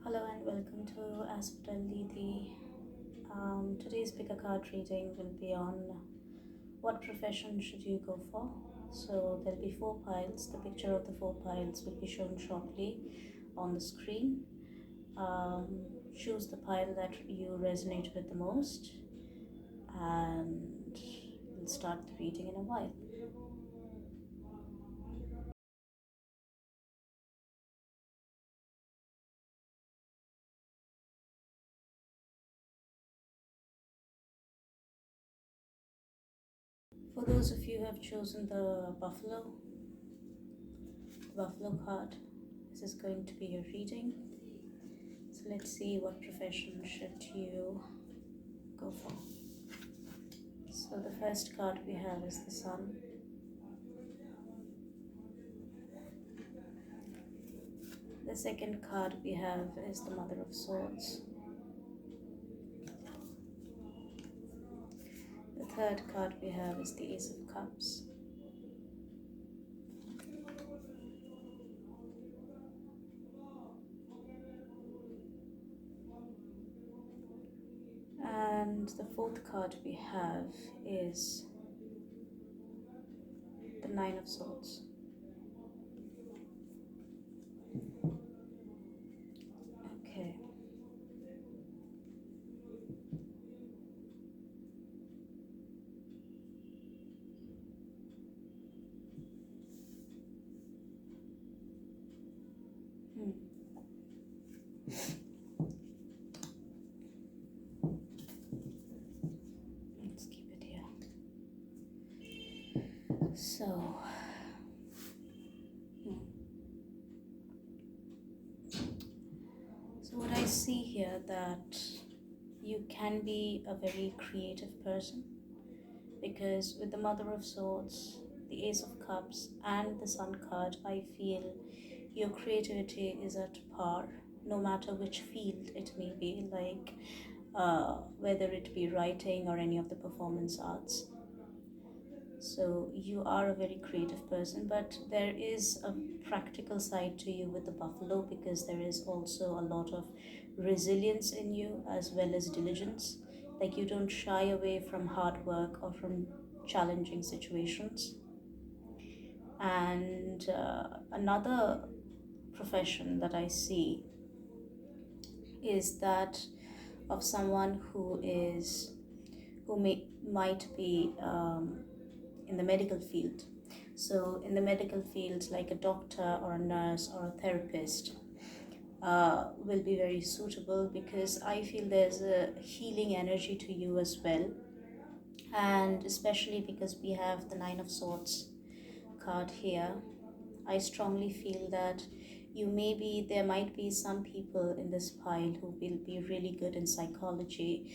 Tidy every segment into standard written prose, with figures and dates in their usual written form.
Hello and welcome to 𝒂𝒊𝒕𝒉. Today's pick a card reading will be on what profession should you go for. So there'll be 4 piles. The picture of the 4 piles will be shown shortly on the screen. Choose the pile that you resonate with the most, and we'll start the reading in a while. For those of you who have chosen the buffalo card, this is going to be your reading. So let's see what profession should you go for. So the first card we have is the Sun. The second card we have is the Mother of Swords. The third card we have is the Ace of Cups. And the fourth card we have is the Nine of Swords. Okay. Let's keep it here. So, what I see here, that you can be a very creative person, because with the Mother of Swords, the Ace of Cups and the Sun card, I feel your creativity is at par, no matter which field it may be, like whether it be writing or any of the performance arts. So you are a very creative person, but there is a practical side to you with the buffalo, because there is also a lot of resilience in you as well as diligence. Like, you don't shy away from hard work or from challenging situations. And another profession that I see is that of someone who might be in the medical field. So in the medical field, like a doctor or a nurse or a therapist will be very suitable, because I feel there's a healing energy to you as well. And especially because we have the Nine of Swords card here, I strongly feel that there might be some people in this pile who will be really good in psychology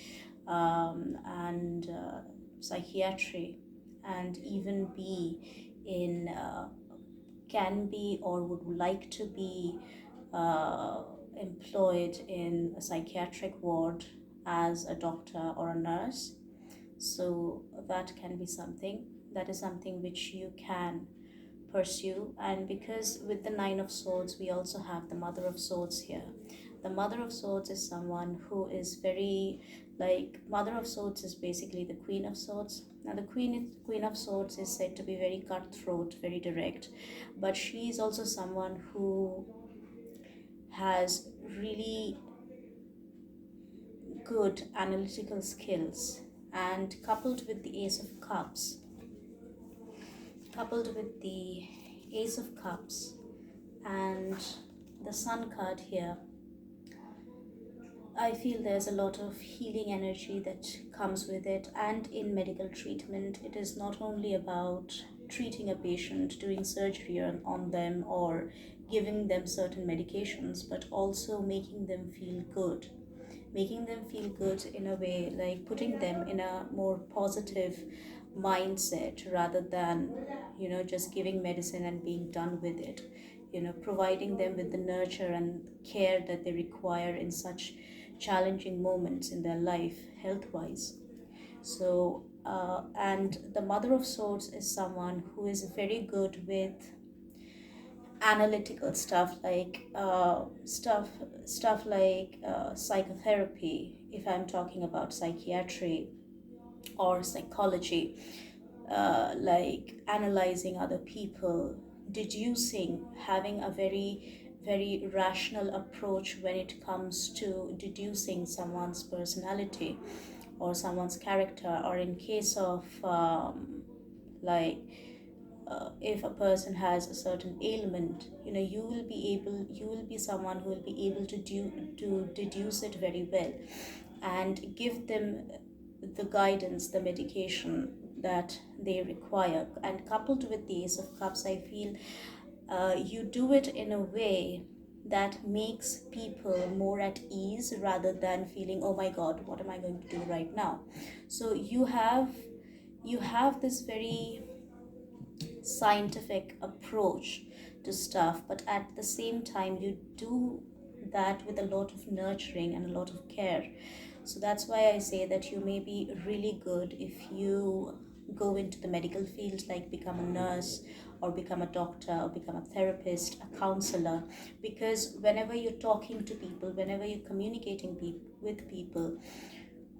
and psychiatry, and even be in can be or would like to be employed in a psychiatric ward as a doctor or a nurse. So that is something which you can pursue. And because with the Nine of Swords we also have the Mother of Swords here. The Mother of Swords is someone who is very, like, Mother of Swords is basically the Queen of Swords. Now the Queen of Swords is said to be very cutthroat, very direct, but she is also someone who has really good analytical skills. And coupled with the Ace of Cups and the Sun card here, I feel there's a lot of healing energy that comes with it. And in medical treatment, it is not only about treating a patient, doing surgery on them, or giving them certain medications, but also making them feel good in a way, like putting them in a more positive mindset, rather than just giving medicine and being done with it. Providing them with the nurture and care that they require in such challenging moments in their life, health-wise. So, and the Mother of Swords is someone who is very good with analytical stuff like stuff like psychotherapy, if I'm talking about psychiatry or psychology, like analyzing other people, deducing, having a very rational approach when it comes to deducing someone's personality or someone's character, or in case of like if a person has a certain ailment, you will be someone who will be able to deduce it very well and give them the guidance, the medication that they require. And coupled with the Ace of Cups, I feel you do it in a way that makes people more at ease rather than feeling, oh my god, what am I going to do right now? So you have this very scientific approach to stuff, but at the same time you do that with a lot of nurturing and a lot of care. So that's why I say that you may be really good if you go into the medical field, like become a nurse or become a doctor or become a therapist, a counselor, because whenever you're talking to people, whenever you're communicating with people,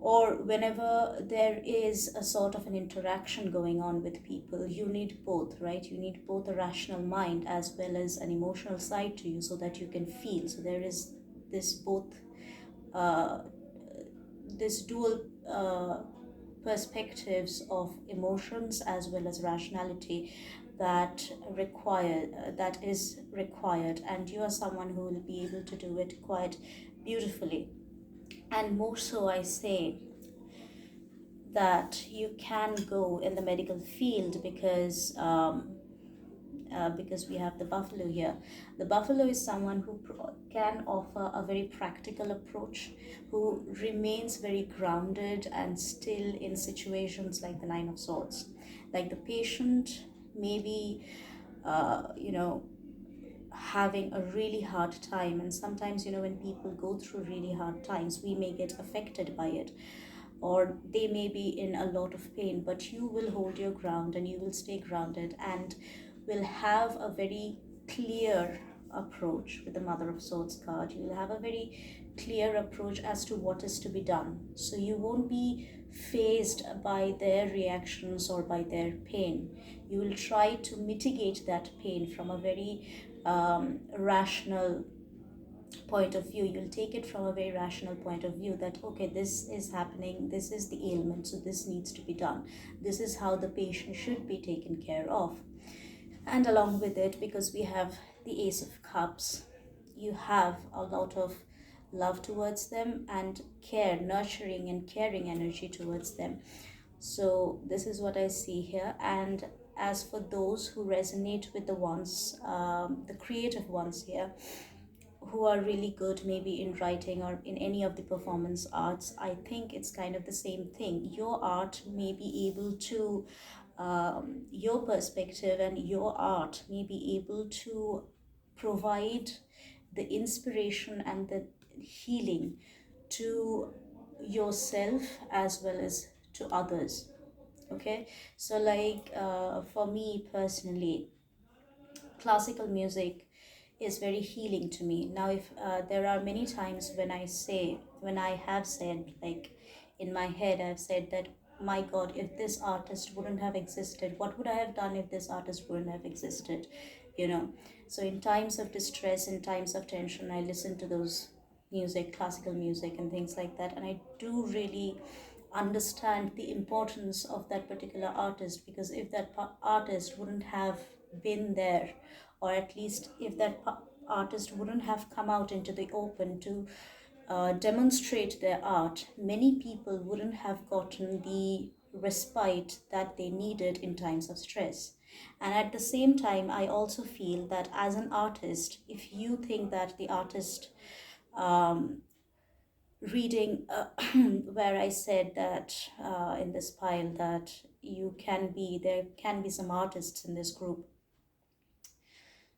or whenever there is a sort of an interaction going on with people, you need both, right? You need both a rational mind as well as an emotional side to you so that you can feel. So there is this both uh, this dual perspectives of emotions as well as rationality that is required, and you are someone who will be able to do it quite beautifully. And more so, I say that you can go in the medical field because we have the buffalo here. The buffalo is someone who can offer a very practical approach, who remains very grounded and still in situations like the Nine of Swords. Like the patient maybe, having a really hard time, and sometimes, when people go through really hard times, we may get affected by it, or they may be in a lot of pain, but you will hold your ground and you will stay grounded and will have a very clear approach with the Mother of Swords card. You will have a very clear approach as to what is to be done. So you won't be phased by their reactions or by their pain. You will try to mitigate that pain from a very rational point of view. You'll take it from a very rational point of view that, okay, this is happening, this is the ailment, so this needs to be done, this is how the patient should be taken care of. And along with it, because we have the Ace of Cups, you have a lot of love towards them and care, nurturing and caring energy towards them. So this is what I see here. And as for those who resonate with the ones, the creative ones here, who are really good maybe in writing or in any of the performance arts, I think it's kind of the same thing. Your art may be able to, your perspective and your art may be able to provide the inspiration and the healing to yourself as well as to others. Okay, so like for me personally, classical music is very healing to me. Now, if there are many times when I have said, like in my head, I've said that, my God, if this artist wouldn't have existed, what would I have done if this artist wouldn't have existed? You know, so in times of distress, in times of tension, I listen to those music, classical music, and things like that, and I do really understand the importance of that particular artist, because if that artist wouldn't have been there, or at least if that artist wouldn't have come out into the open to demonstrate their art, many people wouldn't have gotten the respite that they needed in times of stress. And at the same time, I also feel that as an artist, if you think that the artist, um, reading where I said that in this pile that there can be some artists in this group.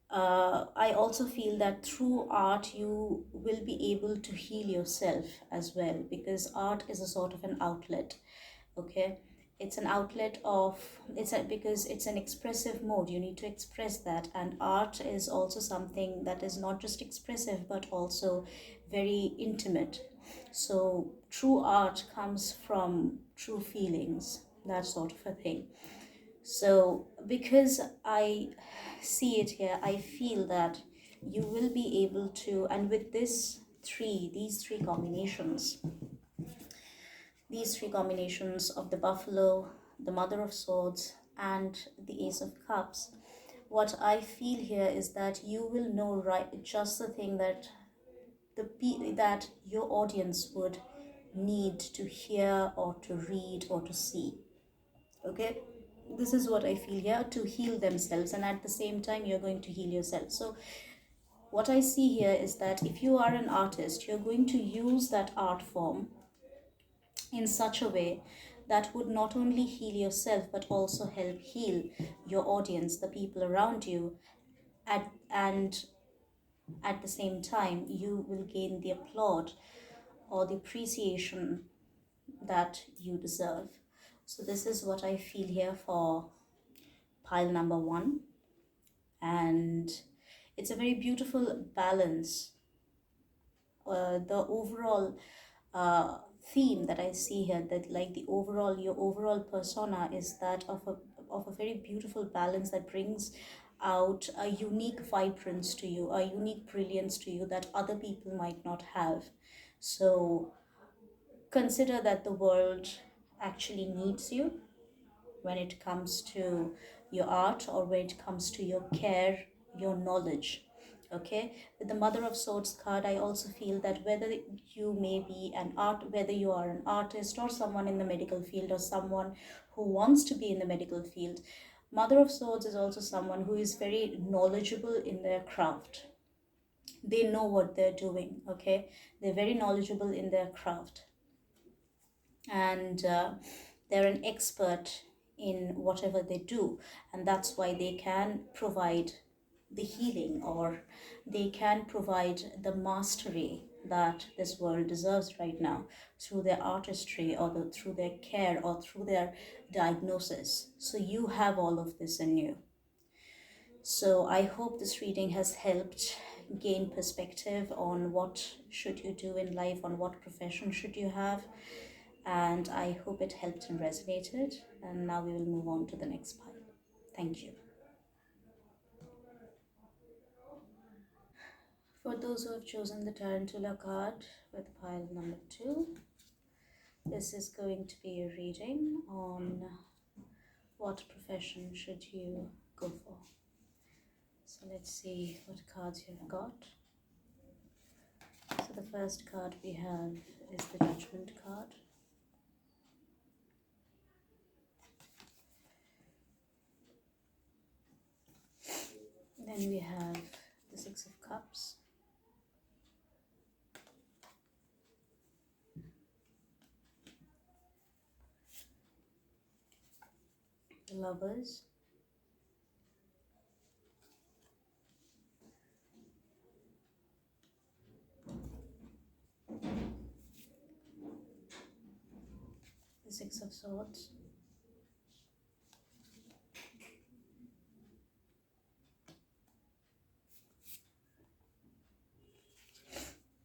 I also feel that through art you will be able to heal yourself as well, because art is a sort of an outlet. Okay, it's an outlet of, because it's an expressive mode. You need to express that, and art is also something that is not just expressive but also very intimate. So true art comes from true feelings, that sort of a thing. So because I see it here, I feel that you will be able to, and with these three combinations of the buffalo, the mother of swords, and the ace of cups, what I feel here is that you will know right just the thing that that your audience would need to hear or to read or to see. Okay, this is what I feel here, to heal themselves, and at the same time you're going to heal yourself. So what I see here is that if you are an artist, you're going to use that art form in such a way that would not only heal yourself but also help heal your audience, the people around you, and at the same time you will gain the applaud or the appreciation that you deserve. So this is what I feel here for pile number one, and it's a very beautiful balance. The overall theme that I see here, that like your overall persona is that of a very beautiful balance that brings out a unique vibrance to you, a unique brilliance to you that other people might not have. So consider that the world actually needs you when it comes to your art, or when it comes to your care, your knowledge. Okay, with the mother of swords card, I also feel that whether you are an artist or someone in the medical field or someone who wants to be in the medical field, mother of swords is also someone who is very knowledgeable in their craft. They know what they're doing. Okay, they're very knowledgeable in their craft, and they're an expert in whatever they do, and that's why they can provide the healing, or they can provide the mastery that this world deserves right now, through their artistry, or through their care, or through their diagnosis. So you have all of this in you. So I hope this reading has helped gain perspective on what should you do in life, on what profession should you have, and I hope it helped and resonated. And now we will move on to the next pile. Thank you. For those who have chosen the Tarantula card with pile number 2, this is going to be a reading on what profession should you go for. So let's see what cards you've got. So the first card we have is the Judgment card. Then we have the Six of Cups, the Lovers, the Six of Swords,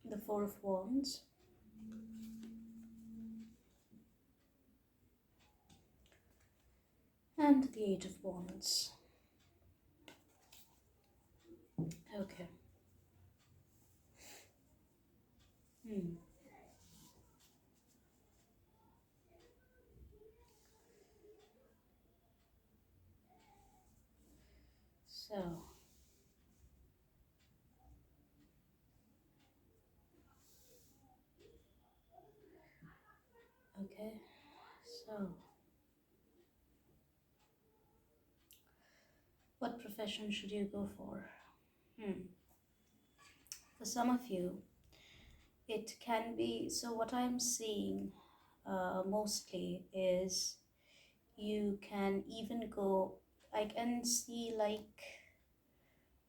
the Four of Wands, and the Eight of Wands. Okay. So, okay, so what profession should you go for? For some of you, it can be, so what I'm seeing mostly is you can even go, I can see like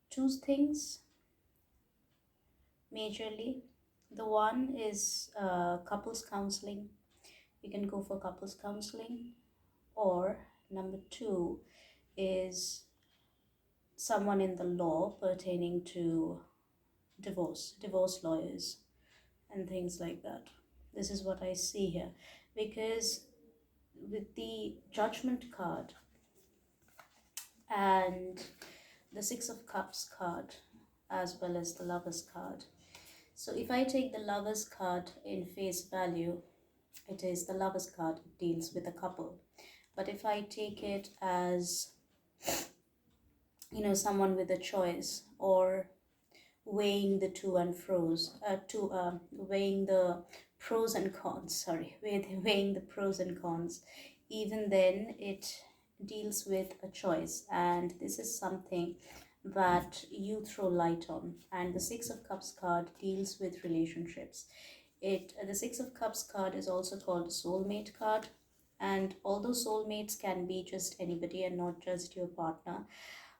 two things majorly. The one is couples counseling. You can go for couples counseling, Or number two is someone in the law pertaining to divorce lawyers, and things like that. This is what I see here. Because with the Judgment card and the Six of Cups card, as well as the Lovers card. So if I take the Lovers card in face value, it is the Lovers card, it deals with a couple. But if I take it as, someone with a choice, or weighing the to and fro's, weighing the pros and cons, weighing the pros and cons, even then it deals with a choice, and this is something that you throw light on. And the Six of Cups card deals with relationships. The Six of Cups card is also called a soulmate card, and although soulmates can be just anybody and not just your partner,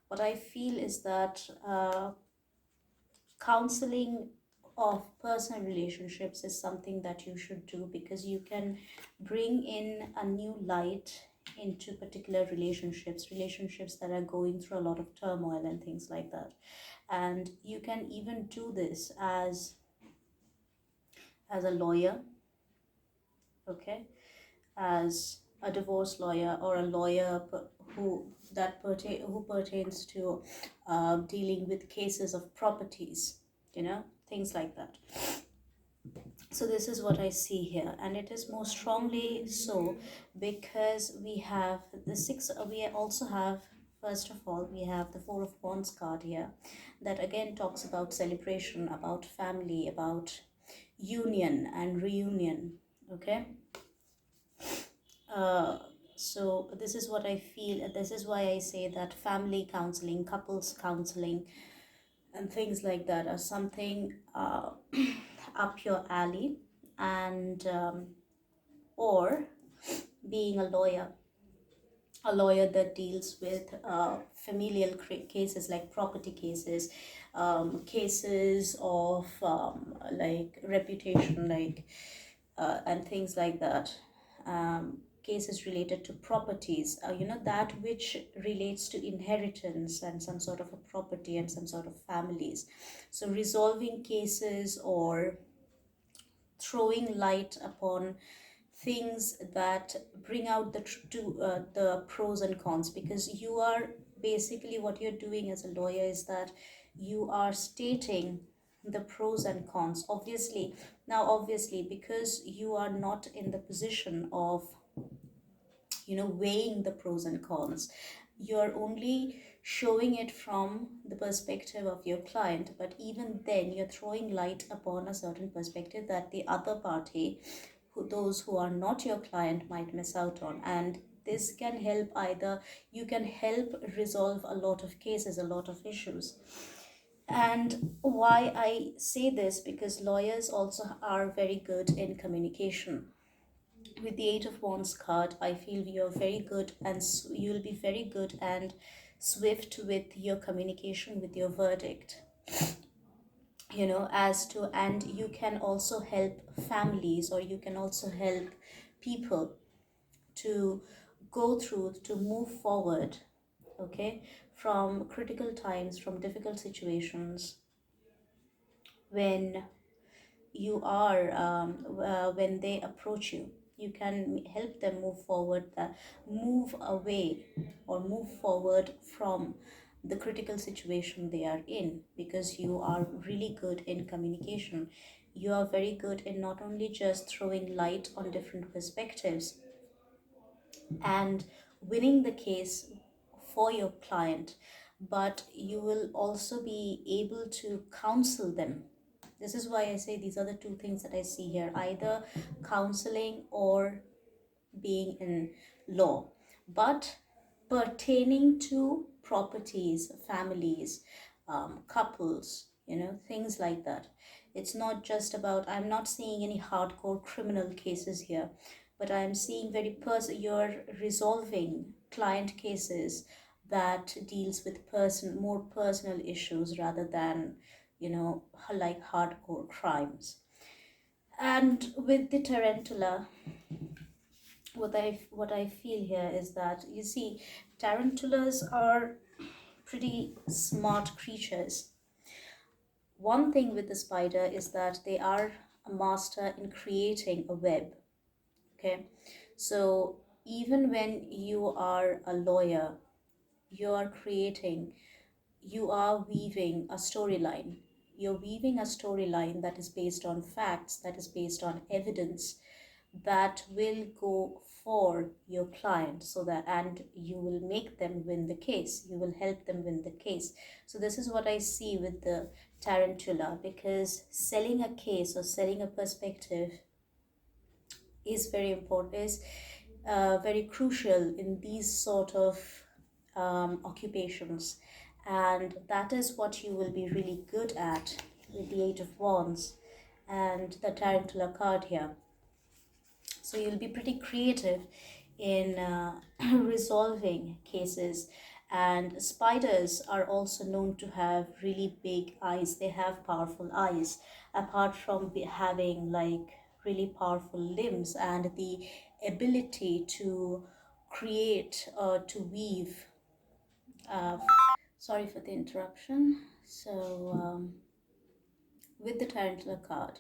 what I feel is that counseling of personal relationships is something that you should do, because you can bring in a new light into particular relationships that are going through a lot of turmoil and things like that. And you can even do this as a lawyer, okay, as a divorce lawyer, or a lawyer who pertains to dealing with cases of properties, things like that. So this is what I see here, and it is more strongly so because we have the six. We also have, first of all, we have the Four of Wands card here, that again talks about celebration, about family, about union and reunion. Okay. So this is what I feel. This is why I say that family counseling, couples counseling, and things like that are something up your alley. And or being a lawyer that deals with familial cases, like property cases, cases of like reputation, like and things like that, cases related to properties, that which relates to inheritance and some sort of a property and some sort of families. So resolving cases, or throwing light upon things that bring out the pros and cons, because you are basically, what you're doing as a lawyer is that you are stating the pros and cons. Obviously, because you are not in the position of weighing the pros and cons, you're only showing it from the perspective of your client, but even then you're throwing light upon a certain perspective that the other party, those who are not your client, might miss out on. And this can help, either you can help resolve a lot of cases, a lot of issues. And why I say this, because lawyers also are very good in communication. With the Eight of Wands card, I feel you're very good, and you'll be very good and swift with your communication, with your verdict, and you can also help families, or you can also help people to go through, to move forward, okay, from critical times, from difficult situations, when you are when they approach you. You can help them move forward, move away, or move forward from the critical situation they are in, because you are really good in communication. You are very good in not only just throwing light on different perspectives and winning the case for your client, but you will also be able to counsel them. This is why I say these are the two things that I see here, either counseling or being in law, but pertaining to properties, families, couples, things like that. It's not just about, I'm not seeing any hardcore criminal cases here, but I'm seeing you're resolving client cases that deals with more personal issues, rather than, like hardcore crimes. And with the tarantula, what I feel here is that, you see, tarantulas are pretty smart creatures. One thing with the spider is that they are a master in creating a web. Okay, so even when you are a lawyer, you are creating, you are weaving a storyline. You're weaving a storyline that is based on facts, that is based on evidence, that will go for your client, so that, and you will make them win the case, you will help them win the case. So this is what I see with the tarantula, because selling a case or selling a perspective is very important, is very crucial in these sort of occupations, and that is what you will be really good at with the Eight of Wands and the tarantula card here. So you'll be pretty creative in resolving cases. And spiders are also known to have really big eyes. They have powerful eyes, apart from having like really powerful limbs and the ability to create or to weave. Uh, Sorry for the interruption. So with the tarantula card,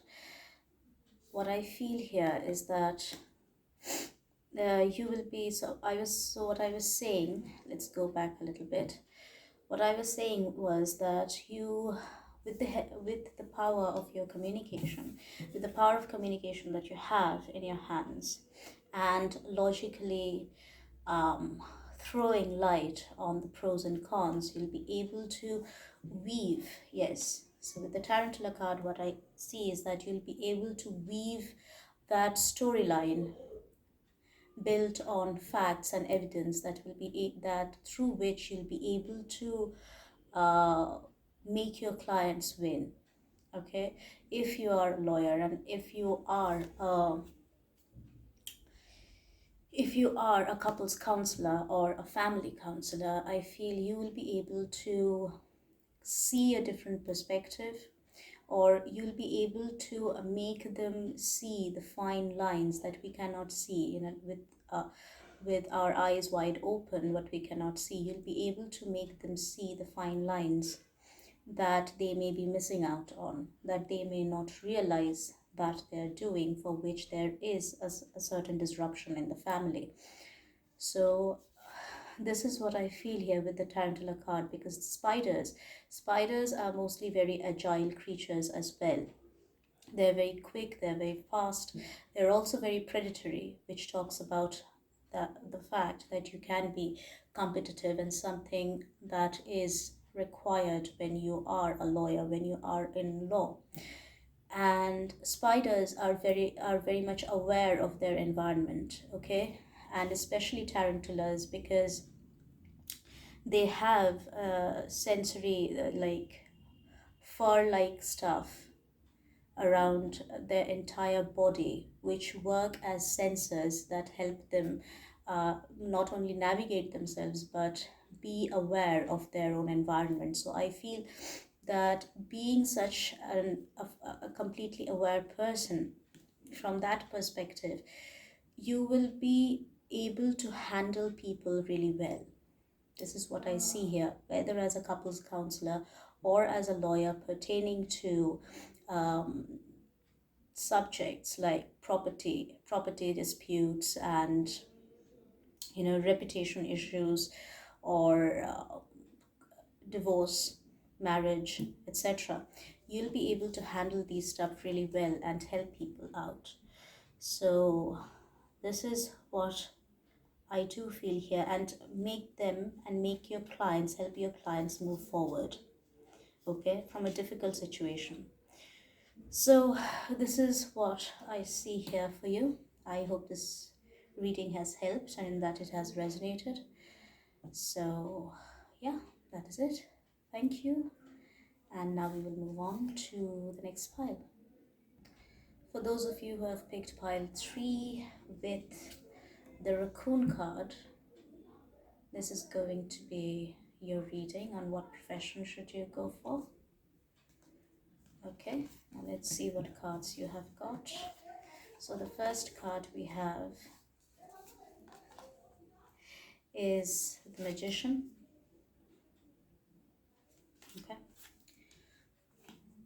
what I feel here is that you will be, so what I was saying, let's go back a little bit. What I was saying was that you, with the power of your communication, with the power of communication that you have in your hands, and logically throwing light on the pros and cons, you'll be able to weave. Yes, so with the tarantula card, what I see is that you'll be able to weave that storyline built on facts and evidence, that will be that through which you'll be able to uh, make your clients win. Okay, if you are a lawyer, and if you are a couples counselor or a family counselor, I feel you will be able to see a different perspective, or you'll be able to make them see the fine lines that we cannot see with our eyes wide open. What we cannot see, you'll be able to make them see the fine lines that they may be missing out on, that they may not realize that they're doing, for which there is a certain disruption in the family. So this is what I feel here with the tarantula card, because spiders are mostly very agile creatures as well. They're very quick, they're very fast, they're also very predatory, which talks about the fact that you can be competitive, and something that is required when you are a lawyer, when you are in law. And spiders are very much aware of their environment. Okay, and especially tarantulas, because they have sensory like fur-like stuff around their entire body, which work as sensors that help them not only navigate themselves but be aware of their own environment. So I feel that being such a completely aware person, from that perspective, you will be able to handle people really well. This is what I see here, whether as a couples counselor or as a lawyer pertaining to subjects like property disputes, and reputation issues, or divorce, marriage, etc. You'll be able to handle these stuff really well and help people out. So this is what I do feel here, and make your clients, help your clients move forward, okay, from a difficult situation. So this is what I see here for you. I hope this reading has helped and that it has resonated. So yeah, that is it. Thank you. And now we will move on to the next pile. For those of you who have picked pile 3 with the raccoon card, this is going to be your reading on what profession should you go for. Okay, now let's see what cards you have got. So the first card we have is the Magician. Okay.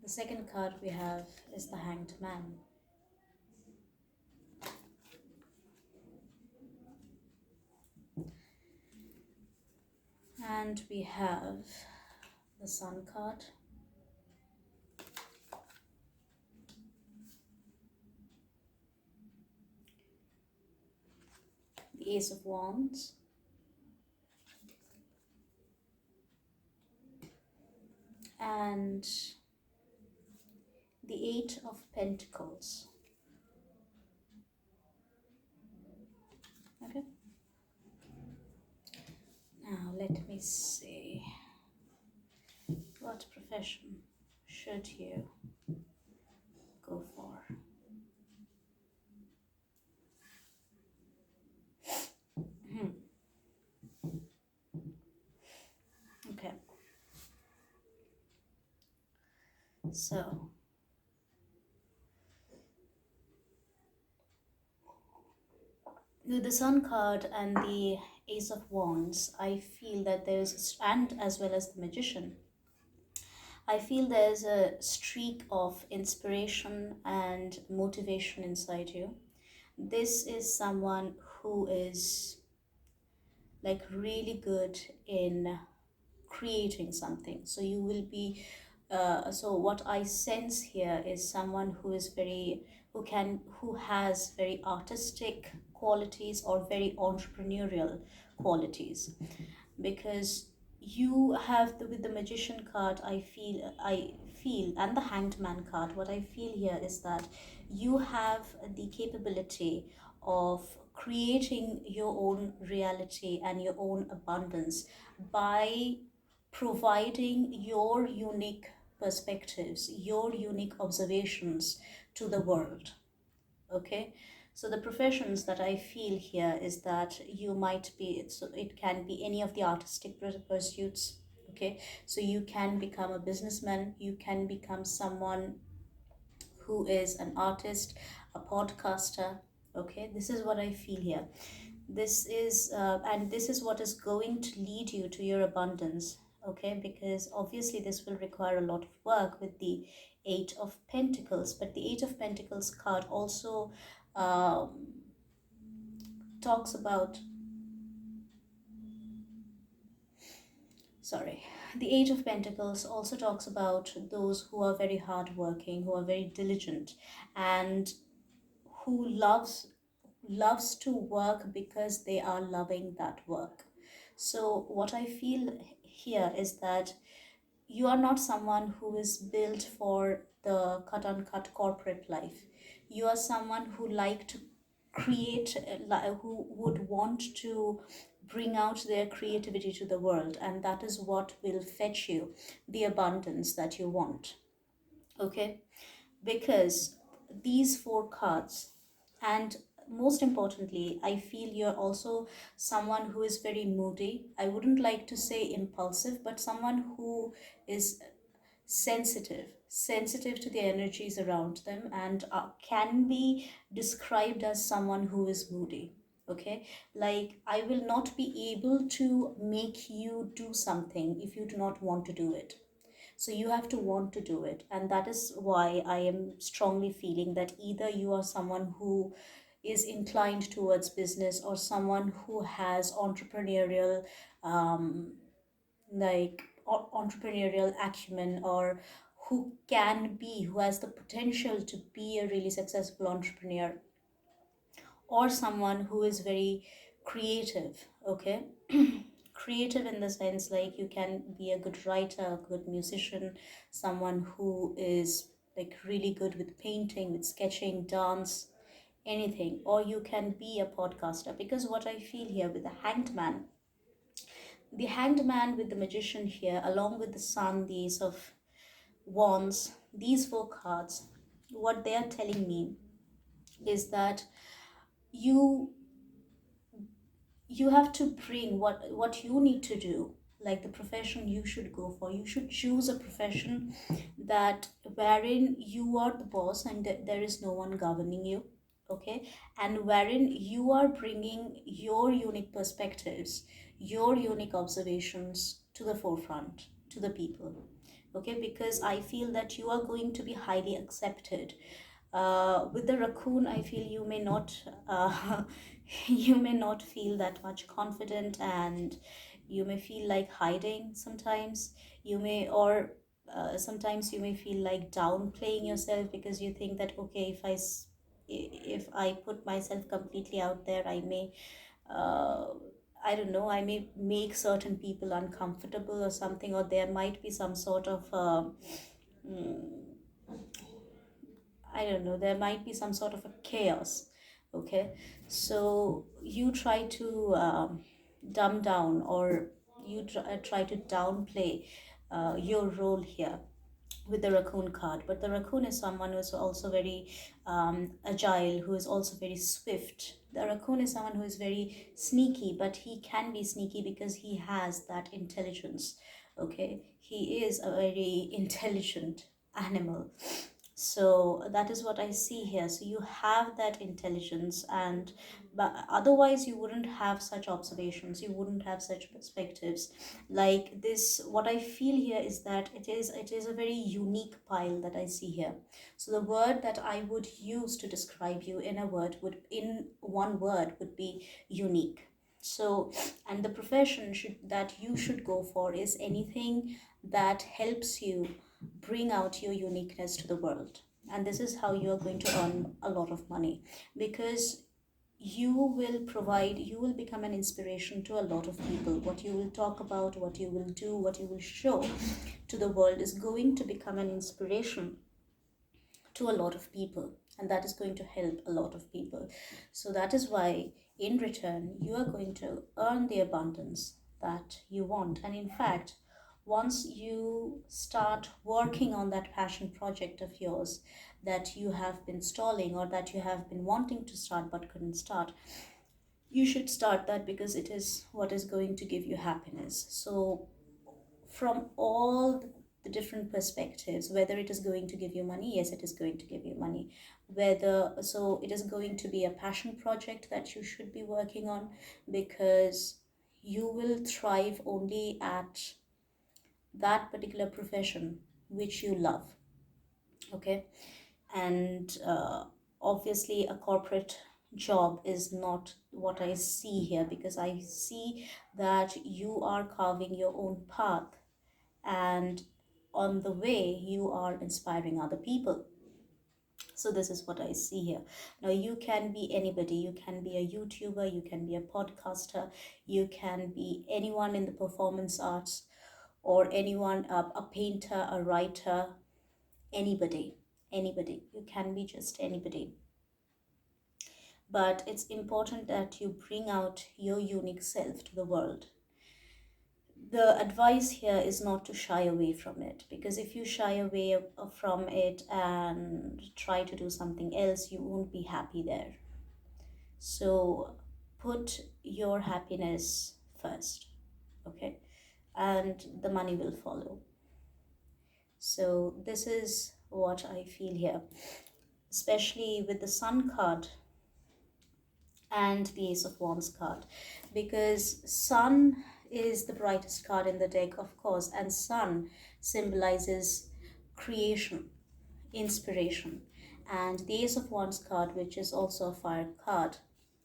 The second card we have is the Hanged Man. And we have the Sun card. The Ace of Wands. And the Eight of Pentacles. Okay. Now let me see. What profession should you go for? Okay. So with the Sun card and the Ace of Wands, I feel that there's, and as well as the Magician, I feel there's a streak of inspiration and motivation inside you. This is someone who is like really good in creating something. So you will be so what I sense here is someone who is very, who has very artistic qualities or very entrepreneurial qualities, because you have with the Magician card, I feel, and the Hanged Man card, what I feel here is that you have the capability of creating your own reality and your own abundance by providing your unique perspectives, your unique observations to the world. Okay, so the professions that I feel here is that you might be, so it can be any of the artistic pursuits. Okay, so you can become a businessman, you can become someone who is an artist, a podcaster. Okay, this is what I feel here. This is and this is what is going to lead you to your abundance. Okay, because obviously this will require a lot of work with the Eight of Pentacles, but the Eight of Pentacles card also talks about, sorry, the Eight of Pentacles also talks about those who are very hardworking, who are very diligent, and who loves to work because they are loving that work. So what I feel here is that you are not someone who is built for the cut uncut corporate life. You are someone who like to create, who would want to bring out their creativity to the world, and that is what will fetch you the abundance that you want. Okay, because these four cards, and most importantly, I feel you're also someone who is very moody. I wouldn't like to say impulsive, but someone who is sensitive to the energies around them, and can be described as someone who is moody. Okay, like I will not be able to make you do something if you do not want to do it. So you have to want to do it, and that is why I am strongly feeling that either you are someone who is inclined towards business, or someone who has entrepreneurial like entrepreneurial acumen, or who has the potential to be a really successful entrepreneur, or someone who is very creative. Okay, creative in the sense like you can be a good writer, a good musician, someone who is like really good with painting, with sketching, dance, anything. Or you can be a podcaster, because what I feel here with the Hanged Man with the Magician here, along with the Sun, the Ace of Wands, these four cards, what they are telling me is that you you have to bring what you need to do, like the profession you should go for. You should choose a profession that wherein you are the boss and there is no one governing you. okay, and wherein you are bringing your unique perspectives, your unique observations to the forefront, to the people, okay, because I feel that you are going to be highly accepted. With the raccoon, I feel you may not you may not feel that much confident, and you may feel like hiding sometimes. You may, or sometimes you may feel like downplaying yourself, because you think that, okay, if I put myself completely out there, I may uh, I don't know, I may make certain people uncomfortable or something, or there might be some sort of mm, I don't know, there might be some sort of a chaos. Okay, so you try to dumb down, or you try to downplay your role here with the raccoon card. But the raccoon is someone who is also very agile, who is also very swift. The raccoon is someone who is very sneaky, but he can be sneaky because he has that intelligence. Okay, he is a very intelligent animal. So that is what I see here. So you have that intelligence, and but otherwise you wouldn't have such observations, you wouldn't have such perspectives like this. What I feel here is that it is a very unique pile that I see here. So the word that I would use to describe you in one word would be unique. So, and the profession that you should go for is anything that helps you bring out your uniqueness to the world. And this is how you are going to earn a lot of money, because you will become an inspiration to a lot of people. What you will talk about, what you will do, what you will show to the world is going to become an inspiration to a lot of people, and that is going to help a lot of people. So that is why in return you are going to earn the abundance that you want. And in fact, once you start working on that passion project of yours that you have been stalling, or that you have been wanting to start but couldn't start, you should start that, because it is what is going to give you happiness. So from all the different perspectives, whether it is going to give you money, yes, it is going to give you money. Whether so it is going to be a passion project that you should be working on, because you will thrive only at that particular profession which you love. Okay, and obviously a corporate job is not what I see here, because I see that you are carving your own path, and on the way you are inspiring other people. So this is what I see here. Now you can be anybody. You can be a YouTuber, you can be a podcaster, you can be anyone in the performance arts, or anyone, a painter, a writer, anybody. Anybody, you can be just anybody. But it's important that you bring out your unique self to the world. The advice here is not to shy away from it, because if you shy away from it and try to do something else, you won't be happy there. So put your happiness first, okay, and the money will follow. So this is what I feel here, especially with the Sun card and the Ace of Wands card, because Sun is the brightest card in the deck, of course, and Sun symbolizes creation, inspiration. And the Ace of Wands card, which is also a fire card,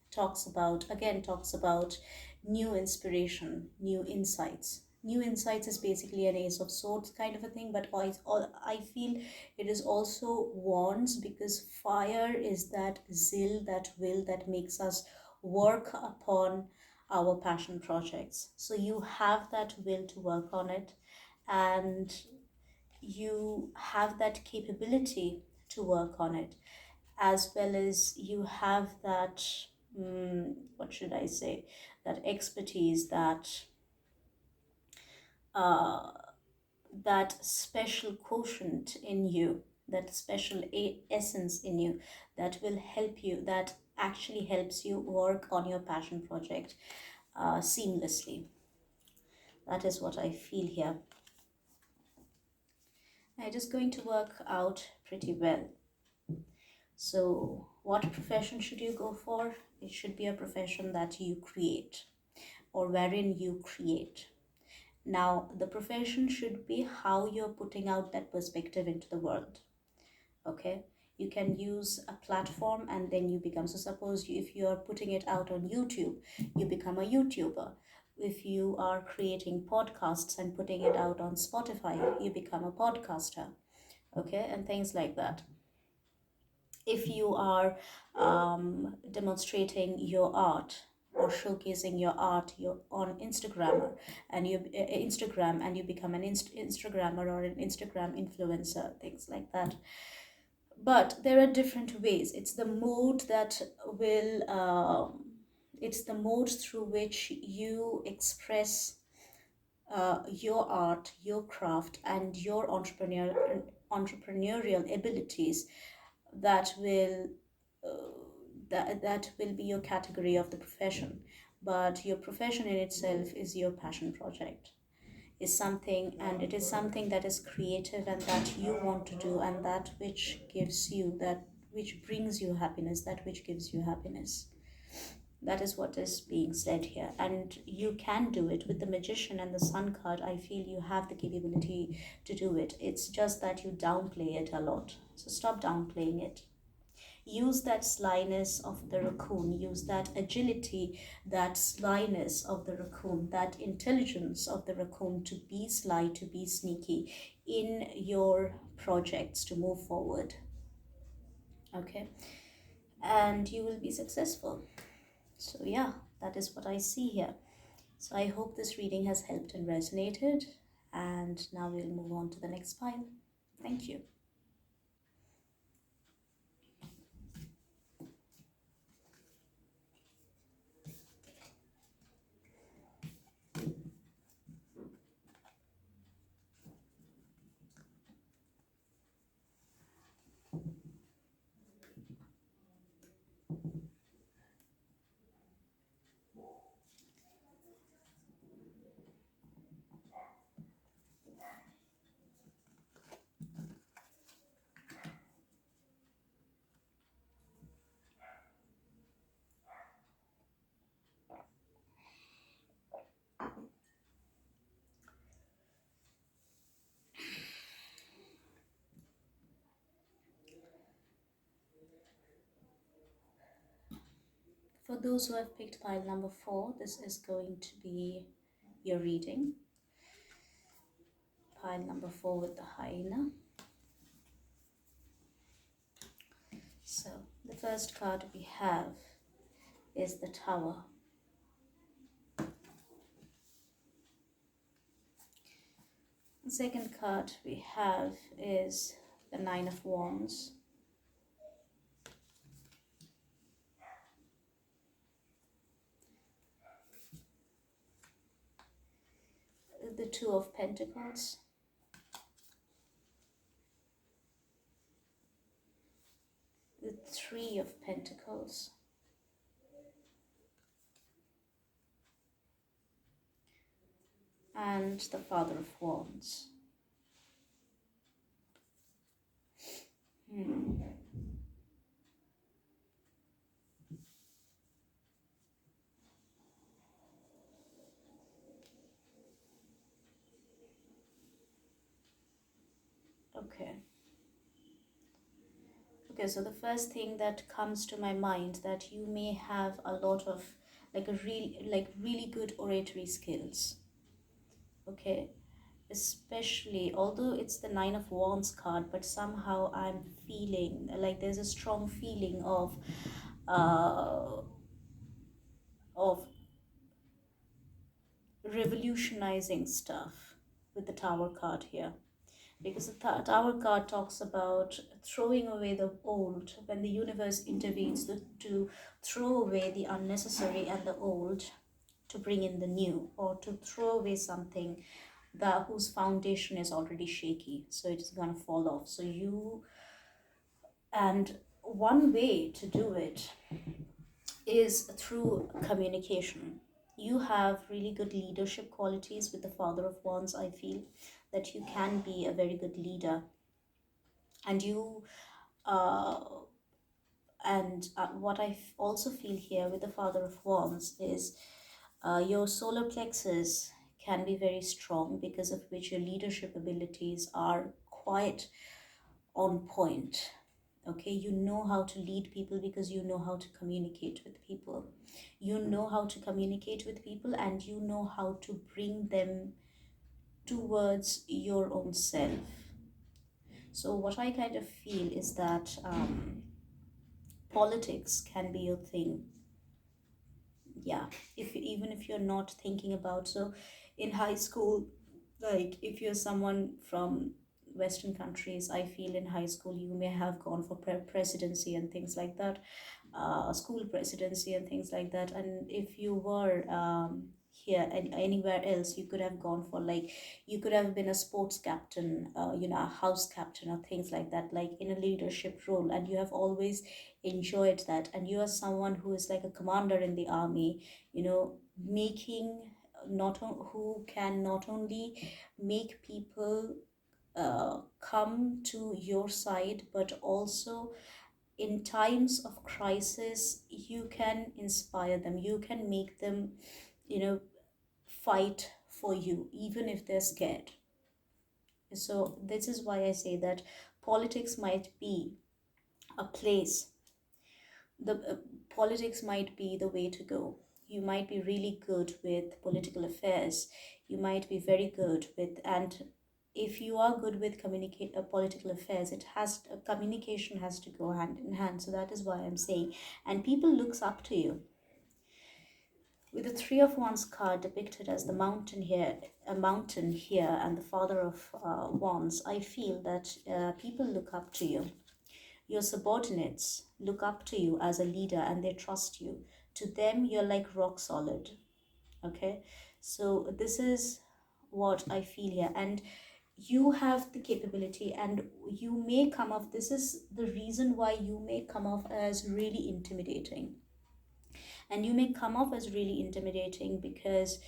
talks about new inspiration, new insights. New insights is basically an Ace of Swords kind of a thing, but I feel it is also wands, because fire is that zeal, that will that makes us work upon our passion projects. So you have that will to work on it, and you have that capability to work on it, as well as you have that what should I say, that expertise, uh, that special quotient in you, that special essence in you, that will help you, that actually helps you work on your passion project seamlessly. That is what I feel here. It is going to work out pretty well. So what profession should you go for? It should be a profession that you create, or wherein you create. Now, the profession should be how you're putting out that perspective into the world. Okay, you can use a platform and then you become, so suppose if you are putting it out on YouTube, you become a YouTuber. If you are creating podcasts and putting it out on Spotify, you become a podcaster. Okay, and things like that. If you are demonstrating your art or showcasing your art, you're on Instagram, and you become an Instagrammer or an Instagram influencer, things like that. But there are different ways. It's the mode that will it's the mode through which you express your art, your craft, and your entrepreneurial abilities that will that will be your category of the profession. But your profession in itself is your passion project, is something, and it is something that is creative and that you want to do, and that which gives you, that which brings you happiness, that which gives you happiness. That is what is being said here, and you can do it with the Magician and the Sun card. I feel you have the capability to do it. It's just that you downplay it a lot, so stop downplaying it. Use that slyness of the raccoon, use that agility, that slyness of the raccoon, that intelligence of the raccoon to be sly, to be sneaky in your projects to move forward. Okay, and you will be successful. So yeah, that is what I see here. So I hope this reading has helped and resonated, and now we'll move on to the next pile. Thank you. For those who have picked pile number 4, this is going to be your reading. Pile number 4 with the hyena. So the first card we have is the Tower. The second card we have is the Nine of Wands. The Two of Pentacles. The Three of Pentacles. And the Father of Wands. Okay, so the first thing that comes to my mind, that you may have a lot of really good oratory skills. Okay, especially, although it's the Nine of Wands card, but somehow I'm feeling like there's a strong feeling of revolutionizing stuff with the Tower card here, because the Tower card talks about throwing away the old. When the universe intervenes to throw away the unnecessary and the old to bring in the new, or to throw away something that whose foundation is already shaky, so it's gonna fall off. So you, and one way to do it is through communication. You have really good leadership qualities with the Father of Wands. I feel that you can be a very good leader, and you And what I also feel here with the Father of Wands is your solar plexus can be very strong, because of which your leadership abilities are quite on point. Okay, you know how to lead people because you know how to communicate with people. You know how to communicate with people, and you know how to bring them towards your own self. So what I kind of feel is that politics can be your thing. Yeah, if even if you're not thinking about, so in high school, like if you're someone from Western countries, I feel in high school you may have gone for presidency and things like that, school presidency and things like that. And if you were here and anywhere else, you could have gone for, like, you could have been a sports captain, a house captain or things like that, like in a leadership role, and you have always enjoyed that. And you are someone who is like a commander in the army, making who can not only make people come to your side, but also in times of crisis you can inspire them, you can make them, you know fight for you even if they're scared. So this is why I say that politics might be a place, the politics might be the way to go. You might be really good with political affairs, you might be very good with, and if you are good with communicate political affairs, communication has to go hand in hand. So that is why I'm saying, and people looks up to you. With the Three of Wands card depicted as the mountain here, a mountain here, and the Father of Wands, I feel that people look up to you. Your subordinates look up to you as a leader and they trust you. To them, you're like rock solid. Okay, so this is what I feel here. And you have the capability, and you may come off, this is the reason why you may come off as really intimidating. And you may come off as really intimidating because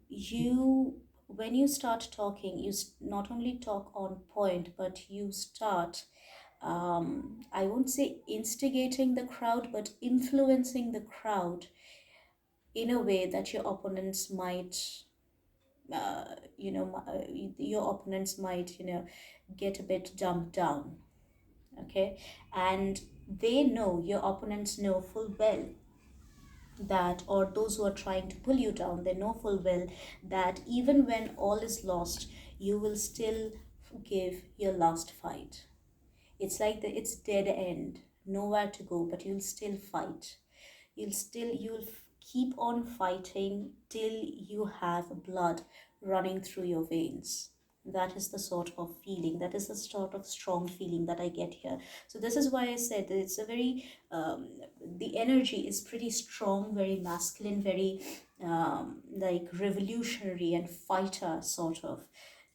when you start talking, you not only talk on point, but you start, I won't say instigating the crowd, but influencing the crowd in a way that your opponents might, uh, your opponents might, get a bit dumbed down. Okay, and your opponents know full well that, or those who are trying to pull you down, they know full well that even when all is lost, you will still give your last fight. It's like it's dead end, nowhere to go, but you'll still fight. You'll keep on fighting till you have blood running through your veins. That is the sort of feeling, that is the sort of strong feeling that I get here. So this is why I said that it's a very the energy is pretty strong, very masculine, very like revolutionary and fighter sort of.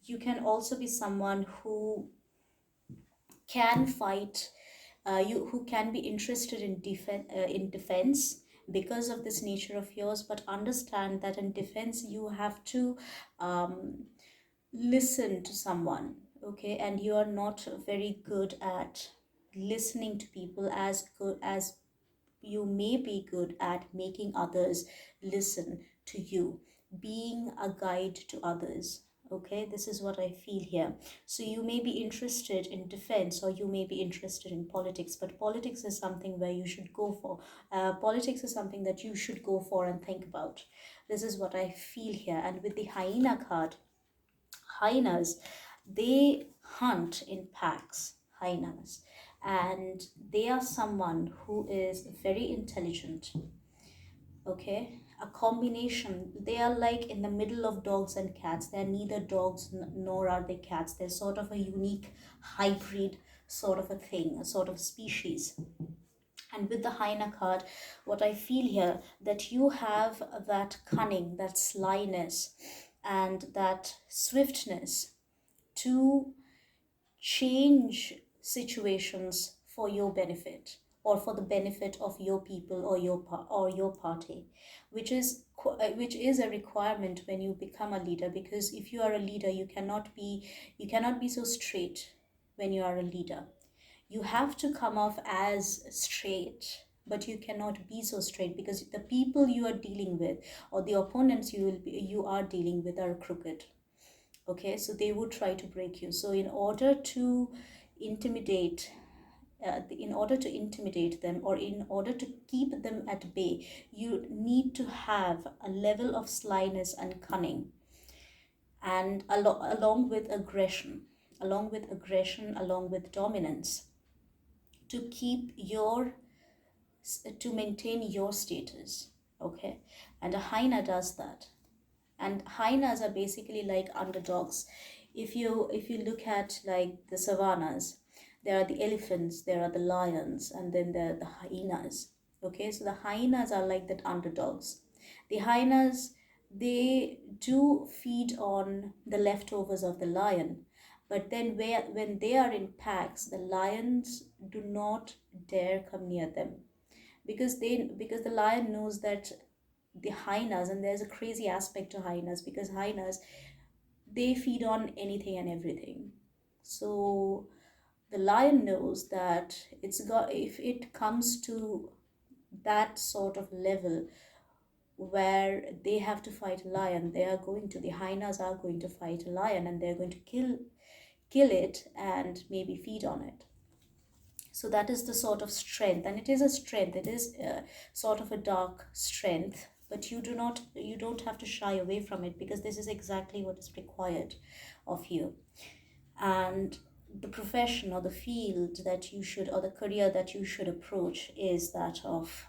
You can also be someone who can fight, who can be interested in defense because of this nature of yours. But understand that in defense you have to um, listen to someone. Okay, and you are not very good at listening to people as good as you may be good at making others listen to you, being a guide to others. Okay, this is what I feel here. So you may be interested in defense, or you may be interested in politics, but politics is something where you should go for. Politics is something that you should go for and think about. This is what I feel here. And with the hyena card, hyenas, they hunt in packs, hyenas, and they are someone who is very intelligent. Okay, a combination, they are like in the middle of dogs and cats. They're neither dogs nor are they cats. They're sort of a unique hybrid sort of a thing, a sort of species. And with the hyena card, what I feel here, that you have that cunning, that slyness, and that swiftness to change situations for your benefit, or for the benefit of your people, or your party, which is a requirement when you become a leader. Because if you are a leader, you cannot be so straight. When you are a leader, You have to come off as straight, but you cannot be so straight because the people you are dealing with, or the opponents you are dealing with, are crooked. Okay, so they would try to break you. So intimidate in order to intimidate them, or in order to keep them at bay, you need to have a level of slyness and cunning, and along with dominance, to keep your to maintain your status. Okay, and a hyena does that. And hyenas are basically like underdogs. If you look at like the savannas, there are the elephants, there are the lions, and then there are the hyenas. Okay, so the hyenas are like that underdogs. The hyenas, they do feed on the leftovers of the lion, but then when they are in packs, the lions do not dare come near them, because the lion knows that the hyenas, and there's a crazy aspect to hyenas, because hyenas, they feed on anything and everything. So the lion knows that if it comes to that sort of level where they have to fight a lion, the hyenas are going to fight a lion, and they're going to kill it and maybe feed on it. So that is the sort of strength, and it is a strength. It is sort of a dark strength, but you don't have to shy away from it, because this is exactly what is required of you. And the profession, or the field that you should, or the career that you should approach, is that of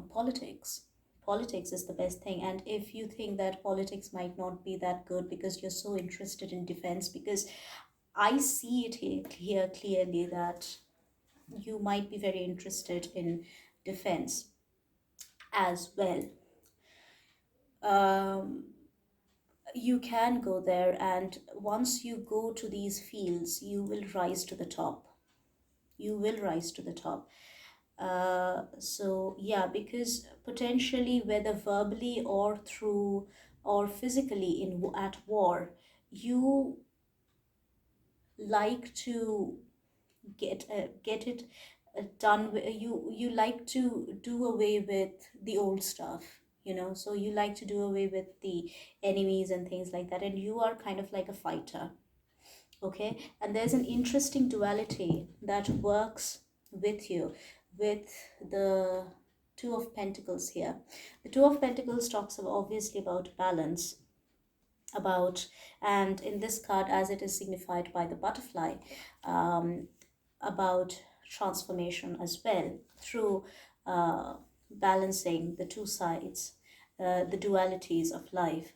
politics. Politics is the best thing. And if you think that politics might not be that good because you're so interested in defense, because I see it here clearly that you might be very interested in defense as well. Um, you can go there, and once you go to these fields, you will rise to the top. You will rise to the top. So yeah, because potentially, whether verbally or through or physically at war, you like to get it done with. You like to do away with the old stuff, so you like to do away with the enemies and things like that, and you are kind of like a fighter. Okay, and there's an interesting duality that works with you, with the Two of Pentacles here. The Two of Pentacles talks obviously about balance, about, and in this card, as it is signified by the butterfly, um, about transformation as well, through balancing the two sides, the dualities of life,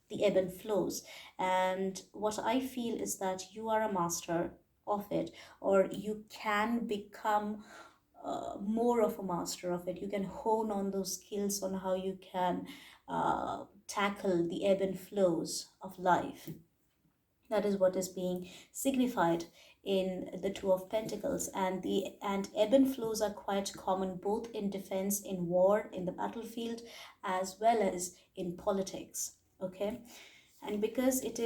the ebb and flows. And what I feel is that you are a master of it, or you can become more of a master of it. You can hone on those skills on how you can tackle the ebb and flows of life. That is what is being signified in the Two of Pentacles. And ebb and flows are quite common both in defense, in war, in the battlefield, as well as in politics. Okay, and because it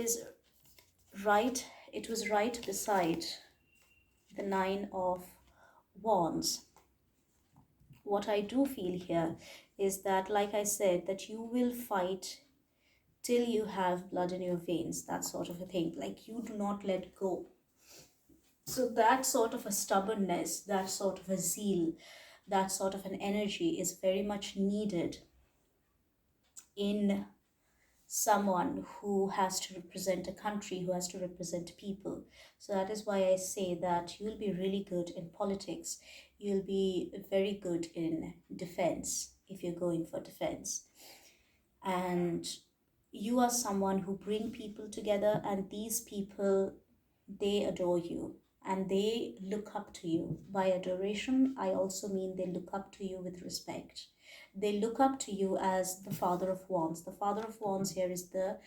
was right beside the Nine of Wands. What I do feel here is that, like I said, that you will fight till you have blood in your veins, that sort of a thing. Like, you do not let go. So that sort of a stubbornness, that sort of a zeal, that sort of an energy is very much needed in someone who has to represent a country, who has to represent people. So that is why I say that you'll be really good in politics. You'll be very good in defense if you're going for defense. And you are someone who bring people together, and these people, they adore you and they look up to you. By adoration, I also mean they look up to you with respect. They look up to you as the Father of Wands. The Father of Wands here is the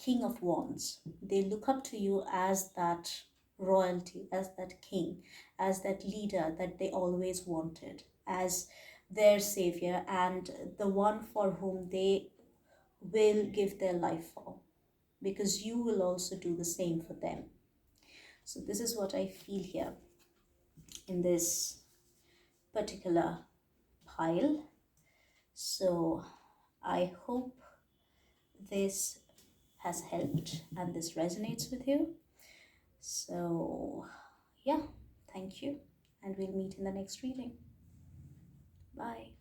King of Wands. They look up to you as that royalty, as that king, as that leader that they always wanted, as their savior, and the one for whom they will give their life for, because you will also do the same for them. So this is what I feel here in this particular pile. So I hope this has helped and this resonates with you. So yeah, thank you, and we'll meet in the next reading. Bye.